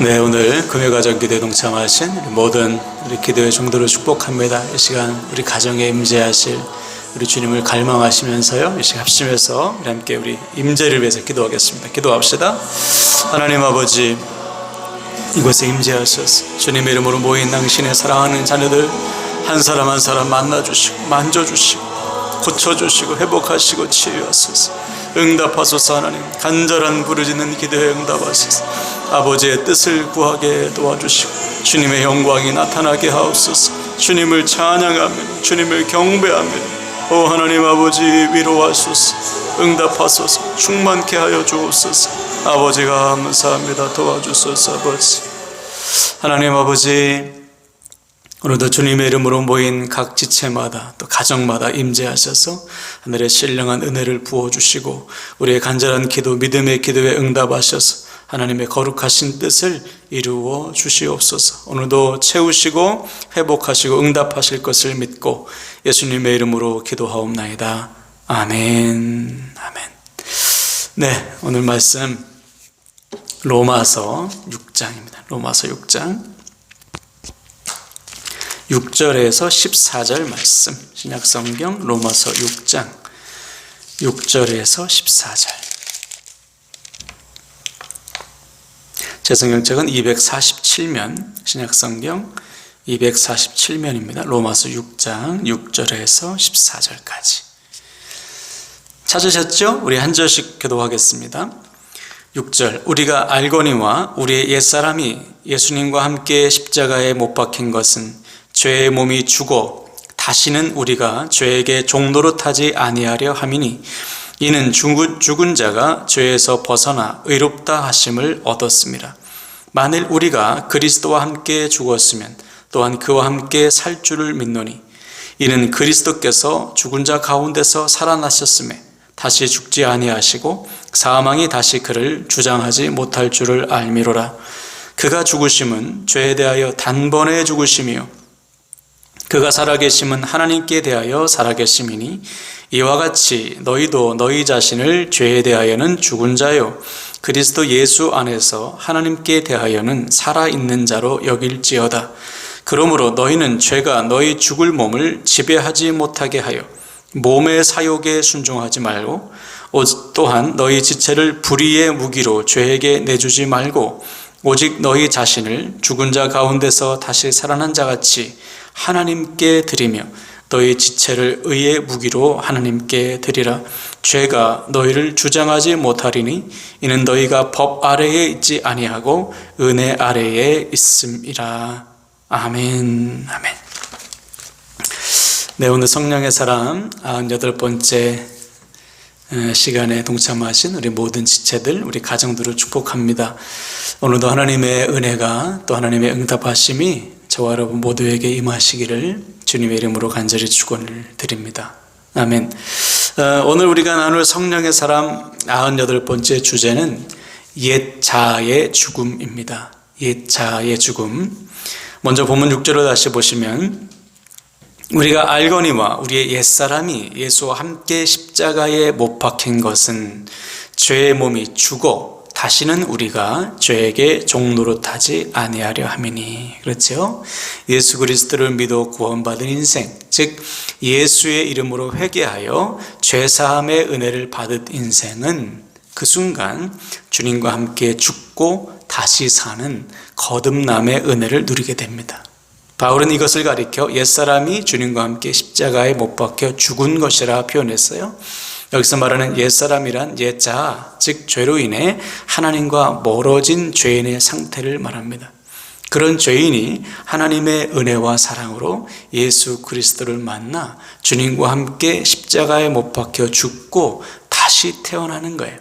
네, 오늘 금요가정 기도에 동참하신 모든 우리 기도의 종도를 축복합니다. 이 시간 우리 가정에 임재하실 우리 주님을 갈망하시면서요, 이 시간 합심해서 우리 함께 우리 임재를 위해서 기도하겠습니다. 기도합시다. 하나님 아버지, 이곳에 임재하셔서 주님의 이름으로 모인 당신의 사랑하는 자녀들 한 사람 한 사람 만나주시고 만져주시고 고쳐주시고 회복하시고 치유하소서. 응답하소서. 하나님, 간절한 부르짖는 기도에 응답하소서. 아버지의 뜻을 구하게 도와주시고 주님의 영광이 나타나게 하옵소서. 주님을 찬양하며 주님을 경배하며 오 하나님 아버지 위로하소서. 응답하소서. 충만케 하여 주옵소서. 아버지가 감사합니다. 도와주소서. 아버지, 하나님 아버지, 오늘도 주님의 이름으로 모인 각 지체마다 또 가정마다 임재하셔서 하늘의 신령한 은혜를 부어주시고 우리의 간절한 기도, 믿음의 기도에 응답하셔서 하나님의 거룩하신 뜻을 이루어 주시옵소서. 오늘도 채우시고 회복하시고 응답하실 것을 믿고 예수님의 이름으로 기도하옵나이다. 아멘. 아멘. 네, 오늘 말씀 로마서 6장입니다. 로마서 6장 6절에서 14절 말씀, 신약성경 로마서 6장 6절에서 14절. 제 성경책은 247면, 신약성경 247면입니다. 로마서 6장 6절에서 14절까지. 찾으셨죠? 우리 한 절씩 기도하겠습니다. 6절, 우리가 알거니와 우리의 옛사람이 예수님과 함께 십자가에 못 박힌 것은 죄의 몸이 죽어 다시는 우리가 죄에게 종노릇하지 아니하려 함이니 이는 죽은 자가 죄에서 벗어나 의롭다 하심을 얻었습니다. 만일 우리가 그리스도와 함께 죽었으면 또한 그와 함께 살 줄을 믿노니 이는 그리스도께서 죽은 자 가운데서 살아나셨음에 다시 죽지 아니하시고 사망이 다시 그를 주장하지 못할 줄을 알미로라. 그가 죽으심은 죄에 대하여 단번에 죽으심이요 그가 살아계심은 하나님께 대하여 살아계심이니 이와 같이 너희도 너희 자신을 죄에 대하여는 죽은 자요 그리스도 예수 안에서 하나님께 대하여는 살아있는 자로 여길지어다. 그러므로 너희는 죄가 너희 죽을 몸을 지배하지 못하게 하여 몸의 사욕에 순종하지 말고 또한 너희 지체를 불의의 무기로 죄에게 내주지 말고 오직 너희 자신을 죽은 자 가운데서 다시 살아난 자같이 하나님께 드리며 너희 지체를 의의 무기로 하나님께 드리라. 죄가 너희를 주장하지 못하리니 이는 너희가 법 아래에 있지 아니하고 은혜 아래에 있음이라. 아멘. 아멘. 네, 오늘 성령의 사람 98번째 시간에 동참하신 우리 모든 지체들, 우리 가정들을 축복합니다. 오늘도 하나님의 은혜가 또 하나님의 응답하심이 저와 여러분 모두에게 임하시기를 주님의 이름으로 간절히 축원을 드립니다. 아멘. 오늘 우리가 나눌 성령의 사람 98번째 주제는 옛 자아의 죽음입니다. 옛 자아의 죽음. 먼저 본문 6절을 다시 보시면 우리가 알거니와 우리의 옛사람이 예수와 함께 십자가에 못 박힌 것은 죄의 몸이 죽어 다시는 우리가 죄에게 종노릇하지 아니하려 함이니. 그렇죠? 예수 그리스도를 믿어 구원받은 인생, 즉 예수의 이름으로 회개하여 죄사함의 은혜를 받은 인생은 그 순간 주님과 함께 죽고 다시 사는 거듭남의 은혜를 누리게 됩니다. 바울은 이것을 가리켜 옛사람이 주님과 함께 십자가에 못 박혀 죽은 것이라 표현했어요. 여기서 말하는 옛사람이란 옛자아, 즉 죄로 인해 하나님과 멀어진 죄인의 상태를 말합니다. 그런 죄인이 하나님의 은혜와 사랑으로 예수 그리스도를 만나 주님과 함께 십자가에 못 박혀 죽고 다시 태어나는 거예요.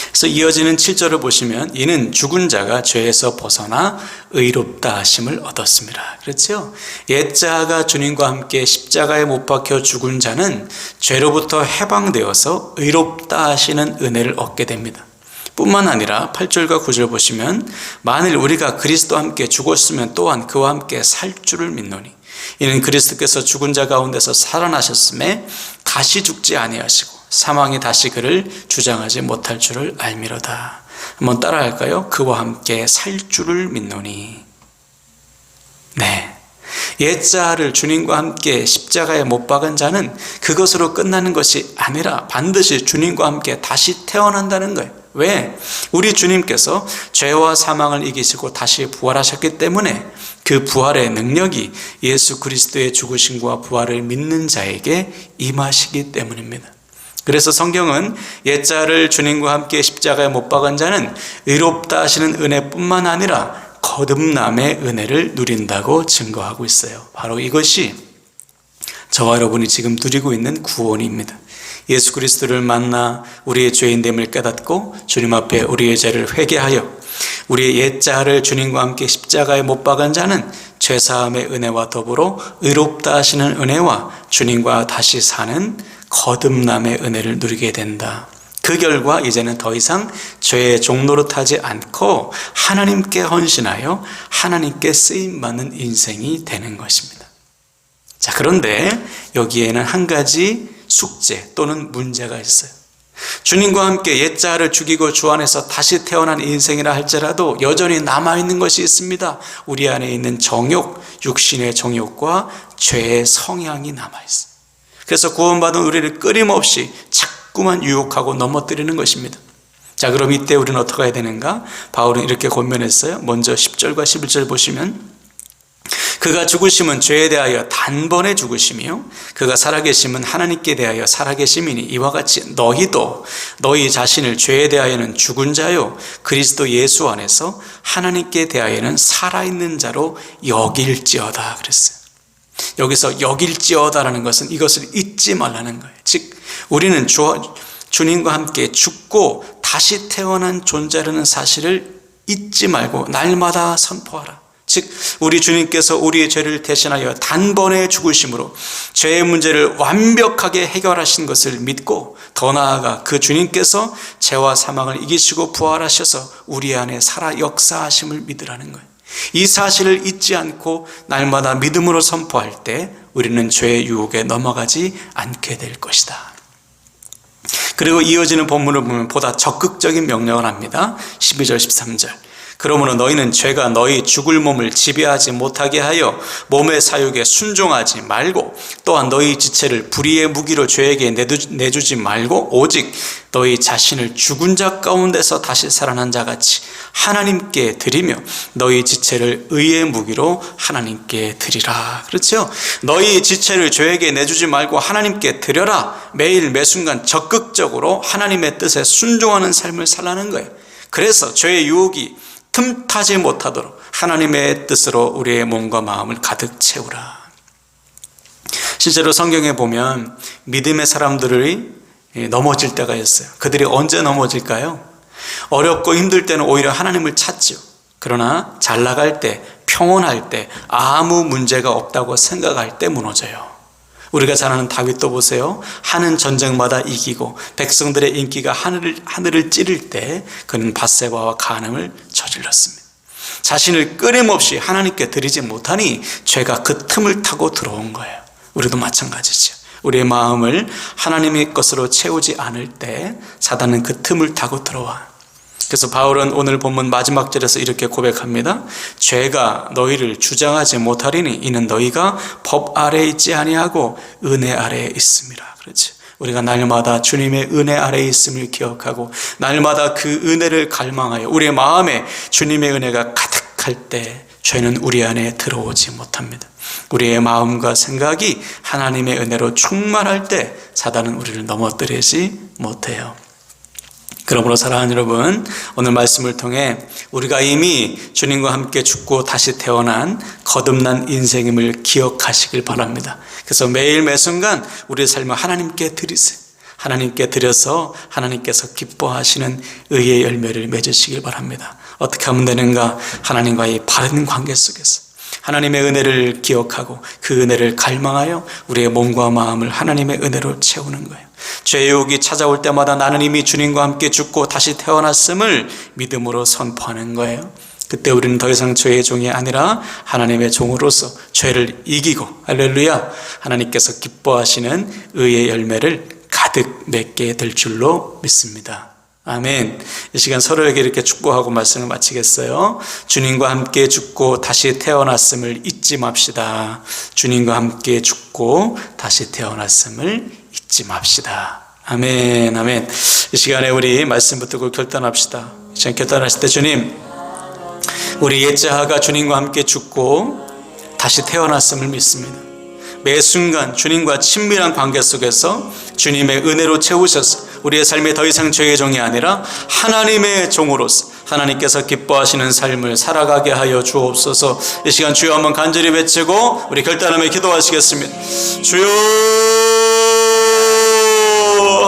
그래서 이어지는 7절을 보시면 이는 죽은 자가 죄에서 벗어나 의롭다 하심을 얻었습니다. 그렇죠? 옛자가 주님과 함께 십자가에 못 박혀 죽은 자는 죄로부터 해방되어서 의롭다 하시는 은혜를 얻게 됩니다. 뿐만 아니라 8절과 9절 보시면 만일 우리가 그리스도와 함께 죽었으면 또한 그와 함께 살 줄을 믿노니 이는 그리스도께서 죽은 자 가운데서 살아나셨음에 다시 죽지 아니하시고 사망이 다시 그를 주장하지 못할 줄을 알미로다. 한번 따라할까요? 그와 함께 살 줄을 믿노니. 네. 옛자를 주님과 함께 십자가에 못 박은 자는 그것으로 끝나는 것이 아니라 반드시 주님과 함께 다시 태어난다는 거예요. 왜? 우리 주님께서 죄와 사망을 이기시고 다시 부활하셨기 때문에 그 부활의 능력이 예수 그리스도의 죽으심과 부활을 믿는 자에게 임하시기 때문입니다. 그래서 성경은 옛자를 주님과 함께 십자가에 못 박은 자는 의롭다 하시는 은혜뿐만 아니라 거듭남의 은혜를 누린다고 증거하고 있어요. 바로 이것이 저와 여러분이 지금 누리고 있는 구원입니다. 예수 그리스도를 만나 우리의 죄인됨을 깨닫고 주님 앞에 우리의 죄를 회개하여 우리의 옛자를 주님과 함께 십자가에 못 박은 자는 죄사함의 은혜와 더불어 의롭다 하시는 은혜와 주님과 다시 사는 거듭남의 은혜를 누리게 된다. 그 결과 이제는 더 이상 죄의 종로로 타지 않고 하나님께 헌신하여 하나님께 쓰임받는 인생이 되는 것입니다. 자, 그런데 여기에는 한 가지 숙제 또는 문제가 있어요. 주님과 함께 옛자를 죽이고 주 안에서 다시 태어난 인생이라 할지라도 여전히 남아있는 것이 있습니다. 우리 안에 있는 정욕, 육신의 정욕과 죄의 성향이 남아있어요. 그래서 구원받은 우리를 끊임없이 자꾸만 유혹하고 넘어뜨리는 것입니다. 자, 그럼 이때 우리는 어떻게 해야 되는가? 바울은 이렇게 권면했어요. 먼저 10절과 11절 보시면 그가 죽으심은 죄에 대하여 단번에 죽으심이요 그가 살아계심은 하나님께 대하여 살아계심이니 이와 같이 너희도 너희 자신을 죄에 대하여는 죽은 자요 그리스도 예수 안에서 하나님께 대하여는 살아있는 자로 여길지어다 그랬어요. 여기서 여길지어다라는 것은 이것을 잊지 말라는 거예요. 즉 우리는 주님과 함께 죽고 다시 태어난 존재라는 사실을 잊지 말고 날마다 선포하라. 즉 우리 주님께서 우리의 죄를 대신하여 단번에 죽으심으로 죄의 문제를 완벽하게 해결하신 것을 믿고 더 나아가 그 주님께서 죄와 사망을 이기시고 부활하셔서 우리 안에 살아 역사하심을 믿으라는 거예요. 이 사실을 잊지 않고 날마다 믿음으로 선포할 때 우리는 죄의 유혹에 넘어가지 않게 될 것이다. 그리고 이어지는 본문을 보면 보다 적극적인 명령을 합니다. 12절 13절 그러므로 너희는 죄가 너희 죽을 몸을 지배하지 못하게 하여 몸의 사욕에 순종하지 말고 또한 너희 지체를 불의의 무기로 죄에게 내주지 말고 오직 너희 자신을 죽은 자 가운데서 다시 살아난 자같이 하나님께 드리며 너희 지체를 의의 무기로 하나님께 드리라. 그렇죠? 너희 지체를 죄에게 내주지 말고 하나님께 드려라. 매일 매순간 적극적으로 하나님의 뜻에 순종하는 삶을 살라는 거예요. 그래서 죄의 유혹이 틈타지 못하도록 하나님의 뜻으로 우리의 몸과 마음을 가득 채우라. 실제로 성경에 보면 믿음의 사람들이 넘어질 때가 있어요. 그들이 언제 넘어질까요? 어렵고 힘들 때는 오히려 하나님을 찾죠. 그러나 잘 나갈 때, 평온할 때, 아무 문제가 없다고 생각할 때 무너져요. 우리가 잘 아는 다윗도 보세요. 하는 전쟁마다 이기고 백성들의 인기가 하늘을 찌를 때 그는 밧세바와 간음을 저질렀습니다. 자신을 끊임없이 하나님께 드리지 못하니 죄가 그 틈을 타고 들어온 거예요. 우리도 마찬가지죠. 우리의 마음을 하나님의 것으로 채우지 않을 때 사단은 그 틈을 타고 들어와. 그래서 바울은 오늘 본문 마지막 절에서 이렇게 고백합니다. 죄가 너희를 주장하지 못하리니 이는 너희가 법 아래에 있지 아니하고 은혜 아래에 있음이라. 그렇지. 우리가 날마다 주님의 은혜 아래에 있음을 기억하고 날마다 그 은혜를 갈망하여 우리의 마음에 주님의 은혜가 가득할 때 죄는 우리 안에 들어오지 못합니다. 우리의 마음과 생각이 하나님의 은혜로 충만할 때 사단은 우리를 넘어뜨리지 못해요. 그러므로 사랑하는 여러분, 오늘 말씀을 통해 우리가 이미 주님과 함께 죽고 다시 태어난 거듭난 인생임을 기억하시길 바랍니다. 그래서 매일 매순간 우리의 삶을 하나님께 드리세요. 하나님께 드려서 하나님께서 기뻐하시는 의의 열매를 맺으시길 바랍니다. 어떻게 하면 되는가? 하나님과의 바른 관계 속에서 하나님의 은혜를 기억하고 그 은혜를 갈망하여 우리의 몸과 마음을 하나님의 은혜로 채우는 거예요. 죄의 유혹이 찾아올 때마다 나는 이미 주님과 함께 죽고 다시 태어났음을 믿음으로 선포하는 거예요. 그때 우리는 더 이상 죄의 종이 아니라 하나님의 종으로서 죄를 이기고 할렐루야 하나님께서 기뻐하시는 의의 열매를 가득 맺게 될 줄로 믿습니다. 아멘. 이 시간 서로에게 이렇게 축복하고 말씀을 마치겠어요. 주님과 함께 죽고 다시 태어났음을 잊지 맙시다. 주님과 함께 죽고 다시 태어났음을 잊지 맙시다. 아멘, 아멘. 이 시간에 우리 말씀 붙들고 결단합시다. 이 시간 결단하실 때 주님, 우리 옛자아가 주님과 함께 죽고 다시 태어났음을 믿습니다. 매 순간 주님과 친밀한 관계 속에서 주님의 은혜로 채우셔서 우리의 삶이 더 이상 죄의 종이 아니라 하나님의 종으로서 하나님께서 기뻐하시는 삶을 살아가게 하여 주옵소서. 이 시간 주여 한번 간절히 외치고 우리 결단하며 기도하시겠습니다. 주여,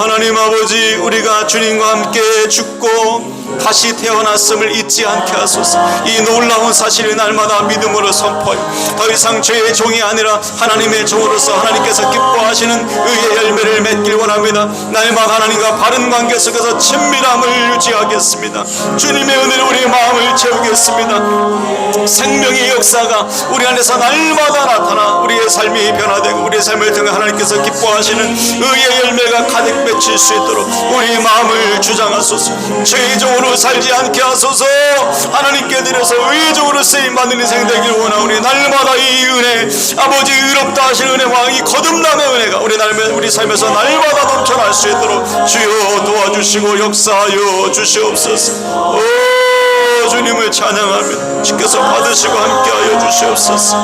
하나님 아버지, 우리가 주님과 함께 죽고 다시 태어났음을 잊지 않게 하소서. 이 놀라운 사실을 날마다 믿음으로 선포하여 더 이상 죄의 종이 아니라 하나님의 종으로서 하나님께서 기뻐하시는 의의 열매를 맺길 원합니다. 날마다 하나님과 바른 관계 속에서 친밀함을 유지하겠습니다. 주님의 은혜로 우리의 마음을 채우겠습니다. 생명의 역사가 우리 안에서 날마다 나타나 우리의 삶이 변화되고 우리의 삶을 통해 하나님께서 기뻐하시는 의의 열매가 가득 맺힐 수 있도록 우리의 마음을 주장하소서. 죄의 종으로 살지 않게 하소서. 하나님께 드려서 의적으로 쓰임받는 인생 되길 원하오니 날마다 이 은혜, 아버지 의롭다 하신 은혜와 이 거듭남의 은혜가 우리 삶에서 날마다 넘쳐날 수 있도록 주여 도와주시고 역사하여 주시옵소서. 오, 주님을 찬양하며 주께서 받으시고 함께하여 주시옵소서.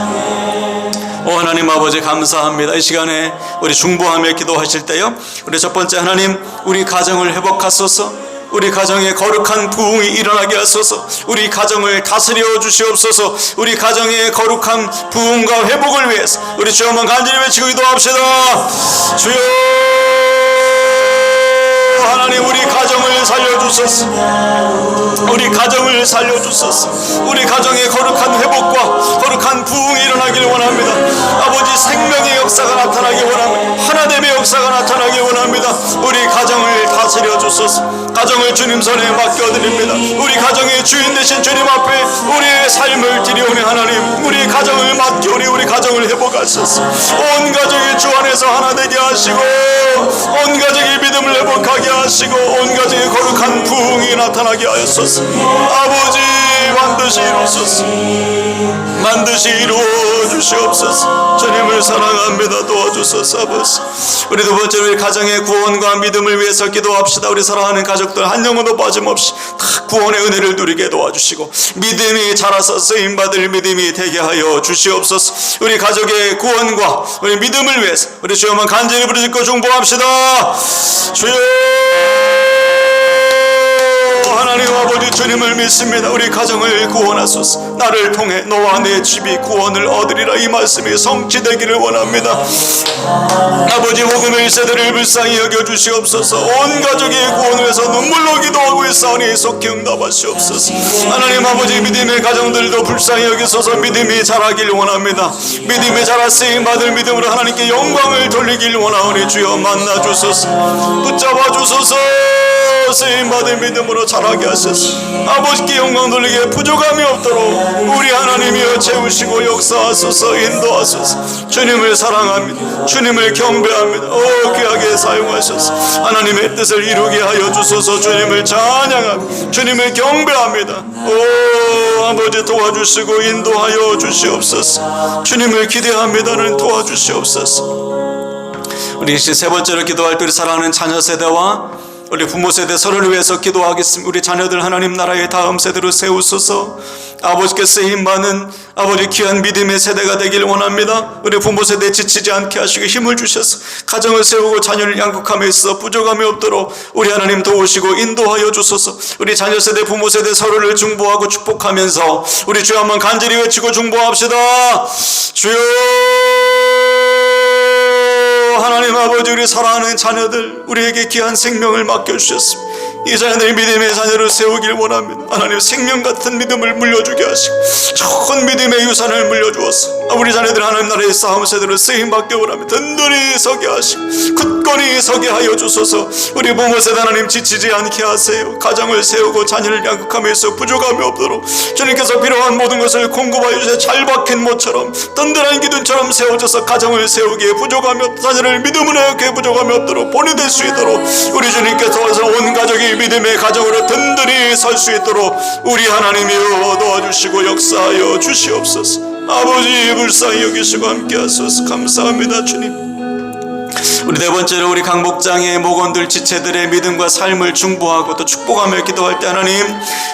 오 하나님 아버지 감사합니다. 이 시간에 우리 중보하며 기도하실 때요, 우리 첫 번째 하나님, 우리 가정을 회복하소서. 우리 가정에 거룩한 부흥이 일어나게 하소서. 우리 가정을 다스려 주시옵소서. 우리 가정의 거룩한 부흥과 회복을 위해서 우리 주여 한번 간절히 외치고 기도합시다. 주여, 하나님 우리 가정을 살려주소서. 우리 가정을 살려주소서. 우리 가정의 거룩한 회복과 거룩한 부흥이 일어나길 원합니다. 아버지, 생명의 역사가 나타나기 원합니다. 하나됨의 역사가 나타나기 원합니다. 우리 가정을 다스려 주소서. 가정을 주님 손에 맡겨드립니다. 우리 가정의 주인 되신 주님 앞에 우리의 삶을 드리오니 하나님, 우리 가정을 맡겨오니 우리 가정을 회복하소서. 온 가족이 주 안에서 하나 되게 하시고 온 가족의 믿음을 회복하게 하시고 온 가정의 거룩한 부흥이 나타나게 하였소서. 아버지, 반드시 이루소서. 반드시 이루어 주시옵소서. 주님을 사랑합니다. 도와주소서. 아버지, 우리 두 번째로 우리 가정의 구원과 믿음을 위해서 기도합시다. 우리 사랑하는 가족들 한 영혼도 빠짐없이 다 구원의 은혜를 누리게 도와주시고 믿음이 자라서 쓰임받을 믿음이 되게 하여 주시옵소서. 우리 가족의 구원과 우리 믿음을 위해서 우리 주여만 간절히 부르짖고 중보합시다. 주여, 하나님 아버지, 주님을 믿습니다. 우리 가정을 구원하소서. 나를 통해 너와 내 집이 구원을 얻으리라, 이 말씀이 성취되기를 원합니다. 아버지, 복음의 1세대를 불쌍히 여겨주시옵소서. 온 가족의 구원을 위해서 눈물로 기도하고 있사오니 속히 응답하시옵소서. 하나님 아버지, 믿음의 가정들도 불쌍히 여기소서. 믿음이 자라길 원합니다. 믿음이 자라 쓰임받을 믿음으로 하나님께 영광을 돌리길 원하오니 주여 만나주소서. 붙잡아 주소서. 쓰임받을 믿음으로 자라게 하소서. 아버지께 영광 돌리기에 부족함이 없도록 우리 하나님이여 채우시고 역사하소서. 인도하소서. 주님을 사랑합니다. 주님을 경배합니다. 오, 귀하게 사용하소서. 하나님의 뜻을 이루게 하여 주소서. 주님을 찬양합니다. 주님을 경배합니다. 오, 아버지 도와주시고 인도하여 주시옵소서. 주님을 기대합니다는 도와주시옵소서. 우리 세 번째로 기도할 때 우리 사랑하는 자녀 세대와 우리 부모 세대 서로를 위해서 기도하겠습니다. 우리 자녀들 하나님 나라의 다음 세대로 세우소서. 아버지께 쓰임받는 아버지 귀한 믿음의 세대가 되길 원합니다. 우리 부모 세대 지치지 않게 하시고 힘을 주셔서 가정을 세우고 자녀를 양육함에 있어 부족함이 없도록 우리 하나님 도우시고 인도하여 주소서. 우리 자녀 세대 부모 세대 서로를 중보하고 축복하면서 우리 주여 한번 간절히 외치고 중보합시다. 주여, 하나님 아버지, 우리 사랑하는 자녀들 우리에게 귀한 생명을 맡겨주셨습니다. 이 자녀들이 믿음의 자녀를 세우길 원합니다. 하나님 생명 같은 믿음을 물려주게 하시고 좋은 믿음의 유산을 물려주어서 우리 자녀들 하나님 나라의 싸움 세대로 쓰임받게 원하며 든든히 서게 하시고 굳건히 서게 하여 주소서. 우리 부모 세대 하나님 지치지 않게 하세요. 가정을 세우고 자녀를 양육하면서 부족함이 없도록 주님께서 필요한 모든 것을 공급하여 주세요. 잘 박힌 모처럼 든든한 기둥처럼 세워져서 가정을 세우기에 부족함이 없, 자녀를 믿음으로 하기에 부족함이 없도록 본이 될 수 있도록 우리 주님께서 온 가족이 믿음의 가정으로 든든히 설 수 있도록 우리 하나님이여 도와주시고 역사하여 주시옵소서. 아버지 불쌍히 여기시고 함께 하소서. 감사합니다 주님. 우리 네 번째로 우리 각 목장의 목원들 지체들의 믿음과 삶을 중보하고 또 축복하며 기도할 때 하나님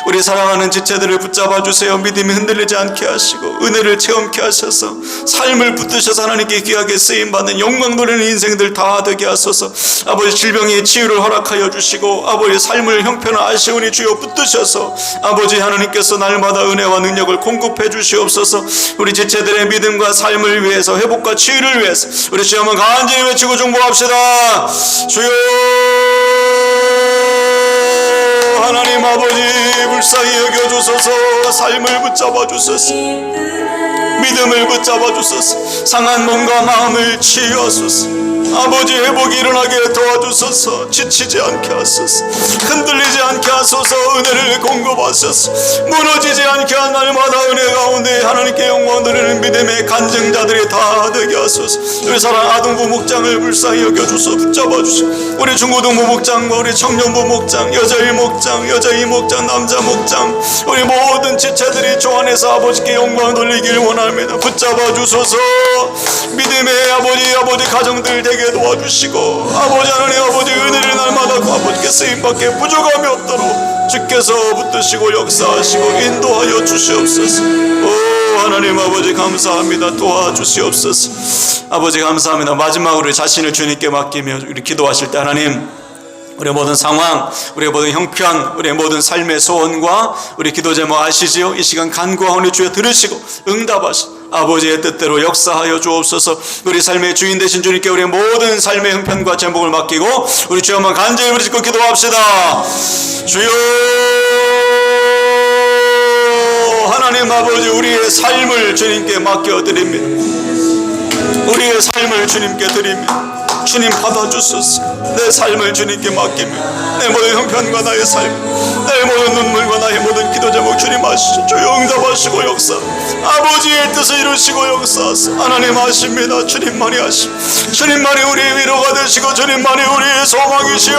우리 사랑하는 지체들을 붙잡아 주세요. 믿음이 흔들리지 않게 하시고 은혜를 체험케 하셔서 삶을 붙드셔서 하나님께 귀하게 쓰임받는 영광 돌리는 인생들 다 되게 하소서. 아버지 질병의 치유를 허락하여 주시고 아버지 삶을 형편화하시오니 주여 붙드셔서 아버지 하나님께서 날마다 은혜와 능력을 공급해 주시옵소서. 우리 지체들의 믿음과 삶을 위해서 회복과 치유를 위해서 우리 주여 한번 간절히 외치고 중보합시다. 주여 하나님 아버지 불쌍히 여겨주소서. 삶을 붙잡아 주소서. 믿음을 붙잡아 주소서. 상한 몸과 마음을 치유하소서. 아버지 회복이 일어나게 도와주소서. 지치지 않게 하소서. 흔들리지 않게 하소서. 은혜를 공급하소서. 무너지지 않게 한 날마다 은혜 가운데 하나님께 영광 드리는 믿음의 간증자들이 다 되게 하소서. 우리 사랑 아동부 목장을 불쌍히 여겨주소서. 붙잡아 주시고 우리 중고등부 목장과 우리 청년부 목장, 여자의 목장, 여자의 목장, 남자 목장 우리 모든 지체들이 주 안에서 아버지께 영광 돌리길 원합니다. 붙잡아 주소서. 믿음의 아버지 가정들 되게 도와주시고 아버지 하나님 아버지 은혜를 날마다 아버지께 쓰임받게 부족함이 없도록 주께서 붙드시고 역사하시고 인도하여 주시옵소서. 오 하나님 아버지 감사합니다. 도와주시옵소서. 아버지 감사합니다. 마지막으로 자신을 주님께 맡기며 우리 기도하실 때 하나님 우리의 모든 상황, 우리의 모든 형편, 우리의 모든 삶의 소원과 우리 기도 제목 아시지요? 이 시간 간구하오니 주여 들으시고 응답하시고 아버지의 뜻대로 역사하여 주옵소서. 우리 삶의 주인 되신 주님께 우리의 모든 삶의 형편과 제목을 맡기고 우리 주여 한번 간절히 부르짖고 기도합시다. 주여 하나님 아버지 우리의 삶을 주님께 맡겨드립니다. 우리의 삶을 주님께 드립니다. 주님 받아주소서. 내 삶을 주님께 맡기며 내 모든 형편과 나의 삶, 내 모든 눈물과 나의 모든 기도 제목 주님 아시죠. 주여 응답하시고 역사 아버지의 뜻을 이루시고 역사하사 하나님 아십니다. 주님만이 아시 주님만이 우리의 위로가 되시고 주님만이 우리의 소망이시오.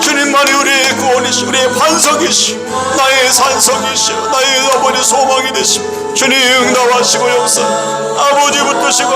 주님만이 우리의 구원이시오. 우리의 반석이시오. 나의 산성이시오. 나의 아버지 소망이 되시오. 주님 응답하시고 역사 아버지 붙드시고